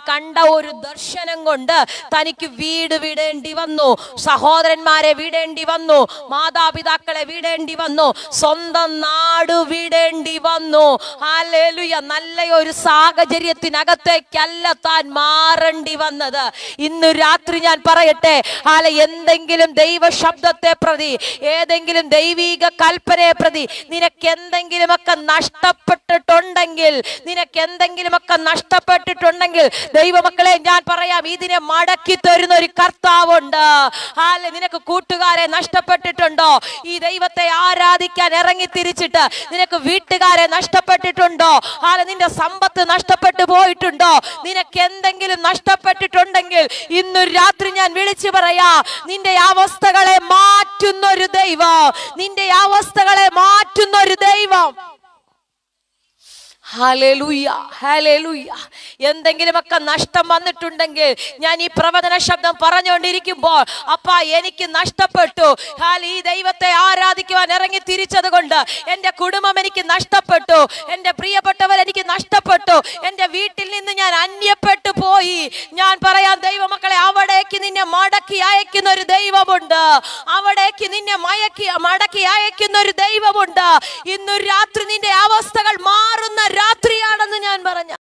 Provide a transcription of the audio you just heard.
കണ്ട ഒരു ദർശനം കൊണ്ട് തനിക്ക് വീട് വിടേണ്ടി വന്നു, സഹോദരന്മാരെ വിടേണ്ടി വന്നു, മാതാപിതാക്കളെ വിടേണ്ടി വന്നു, സ്വന്തം നാട് വിടേണ്ടി വന്നു. ഹല്ലേലൂയ. നല്ല ഒരു സാഹചര്യത്തിനകത്തേക്കല്ല താൻ മാറേണ്ടി വന്നത്. ഇന്ന് രാത്രി ഞാൻ പറയട്ടെ, എന്തെങ്കിലും ദൈവ ശബ്ദത്തെ പ്രതി, ഏതെങ്കിലും ദൈവിക കൽപ്പനയെ പ്രതി നിനക്ക് എന്തെങ്കിലുമൊക്കെ നഷ്ടപ്പെട്ടിട്ടുണ്ടെങ്കിൽ, ദൈവമക്കളെ ഞാൻ പറയാം, ഇതിനെ മടക്കി തരുന്ന ഒരു കർത്താവുണ്ട്. നിനക്ക് കൂട്ടുകാരെ നഷ്ടപ്പെട്ടിട്ടുണ്ടോ? ഈ ദൈവത്തെ ആരാധിക്കാൻ ഇറങ്ങി തിരിച്ചിട്ട് നിനക്ക് വീട്ടുകാരെ നഷ്ടപ്പെട്ടിട്ടുണ്ടോ? നിന്റെ സമ്പത്ത് നഷ്ടപ്പെട്ടു പോയിട്ടുണ്ടോ? നിനക്ക് എന്തെങ്കിലും നഷ്ടപ്പെട്ടിട്ടുണ്ടെങ്കിൽ ഇന്ന് രാത്രി ഞാൻ വിളിച്ചു പറയാ, നിന്റെ അവസ്ഥകളെ മാറ്റുന്നൊരു ദൈവം, നിന്റെ അവസ്ഥകളെ മാറ്റുന്നൊരു ദൈവം. Hallelujah, hallelujah. എന്തെങ്കിലുമൊക്കെ നഷ്ടം വന്നിട്ടുണ്ടെങ്കിൽ ഞാൻ ഈ പ്രവചന ശബ്ദം പറഞ്ഞുകൊണ്ടിരിക്കുമ്പോൾ, അപ്പാ എനിക്ക് നഷ്ടപ്പെട്ടു, ഈ ദൈവത്തെ ആരാധിക്കുവാൻ ഇറങ്ങി തിരിച്ചത് കൊണ്ട് എൻ്റെ കുടുംബം എനിക്ക് നഷ്ടപ്പെട്ടു, എൻ്റെ പ്രിയപ്പെട്ടവർ എനിക്ക് നഷ്ടപ്പെട്ടു, എൻ്റെ വീട്ടിൽ നിന്ന് ഞാൻ അന്യപ്പെട്ടു പോയി. ഞാൻ പറയാം ദൈവമക്കളെ, അവിടേക്ക് നിന്നെ മടക്കി അയക്കുന്ന ഒരു ദൈവമുണ്ട്, അവിടേക്ക് നിന്നെ മടക്കി അയക്കുന്ന ഒരു ദൈവമുണ്ട്. ഇന്നു രാത്രി നിന്റെ അവസ്ഥകൾ മാറുന്ന രാത്രിയാണെന്ന് ഞാൻ പറഞ്ഞു.